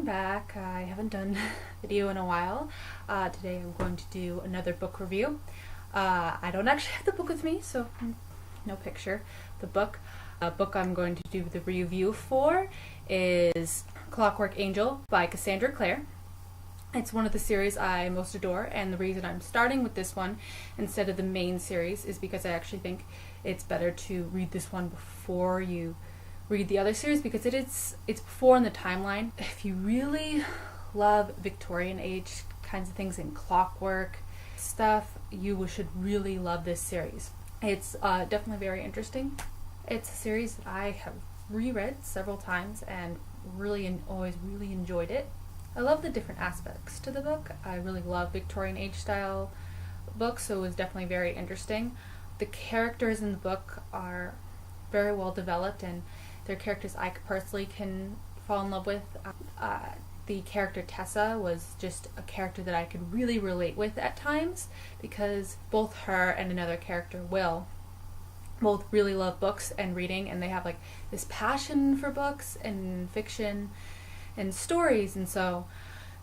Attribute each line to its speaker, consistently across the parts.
Speaker 1: I'm back. I haven't done a video in a while. Today I'm going to do another book review. I don't actually have the book with me, so no picture. The book I'm going to do the review for is Clockwork Angel by Cassandra Clare. It's one of the series I most adore, and the reason I'm starting with this one instead of the main series is because I actually think it's better to read this one before you read the other series, because it's before in the timeline. If you really love Victorian age kinds of things and clockwork stuff, you should really love this series. It's definitely very interesting. It's a series that I have reread several times and always really enjoyed it. I love the different aspects to the book. I really love Victorian age style books, so it was definitely very interesting. The characters in the book are very well developed, and they're characters I personally can fall in love with. The character Tessa was just a character that I could really relate with at times, because both her and another character, Will, both really love books and reading, and they have like this passion for books and fiction and stories, and so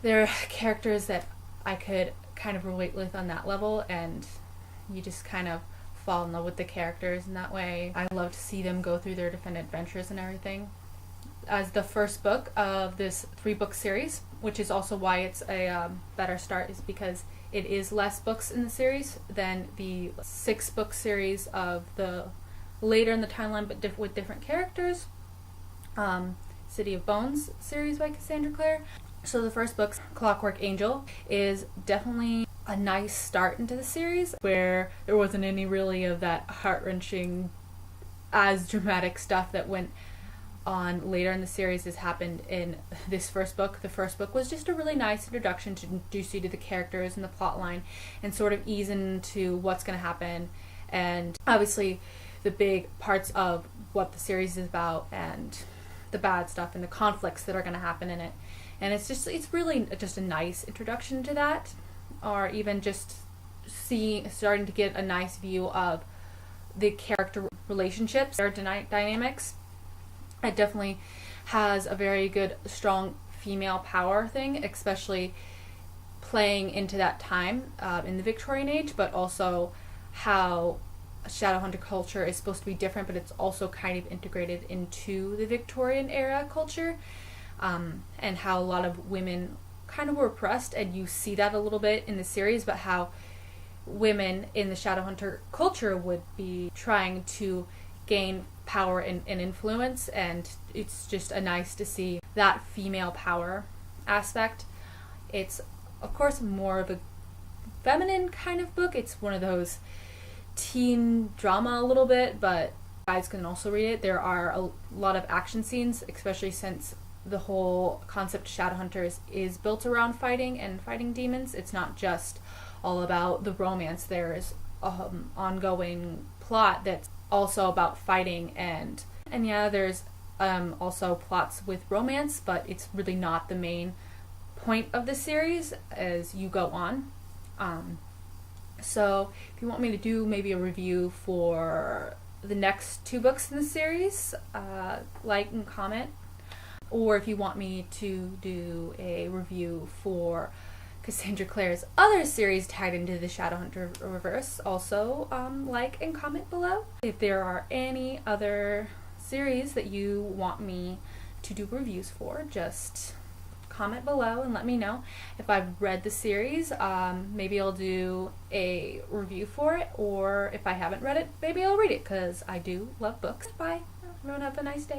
Speaker 1: they're characters that I could kind of relate with on that level, and you just kind of fall in love with the characters in that way. I love to see them go through their different adventures and everything. As the first book of this 3-book series, which is also why it's a better start, is because it is less books in the series than the 6-book series of the later in the timeline, but with different characters. City of Bones series by Cassandra Clare. So the first book, Clockwork Angel, is definitely a nice start into the series, where there wasn't any really of that heart-wrenching, as dramatic stuff that went on later in the series has happened in this first book. The first book was just a really nice introduction to introduce you to the characters and the plot line and sort of ease into what's going to happen, and obviously the big parts of what the series is about and the bad stuff and the conflicts that are going to happen in it. And it's really just a nice introduction to that, or even just starting to get a nice view of the character relationships, their dynamics. It definitely has a very good, strong female power thing, especially playing into that time in the Victorian age, but also how Shadowhunter culture is supposed to be different, but it's also kind of integrated into the Victorian era culture, and how a lot of women kind of were oppressed, and you see that a little bit in the series, but how women in the Shadowhunter culture would be trying to gain power and influence, and it's just nice to see that female power aspect. It's of course more of a feminine kind of book. It's one of those teen drama a little bit, but guys can also read it. There are a lot of action scenes, especially since the whole concept of Shadowhunters is built around fighting and fighting demons. It's not just all about the romance. There's ongoing plot that's also about fighting, and yeah, there's also plots with romance, but it's really not the main point of the series as you go on. So if you want me to do maybe a review for the next 2 books in the series, like and comment. Or if you want me to do a review for Cassandra Clare's other series tied into the Shadowhunter reverse, also like and comment below. If there are any other series that you want me to do reviews for, just comment below and let me know. If I've read the series, maybe I'll do a review for it, or if I haven't read it, maybe I'll read it, because I do love books. Bye. Everyone have a nice day.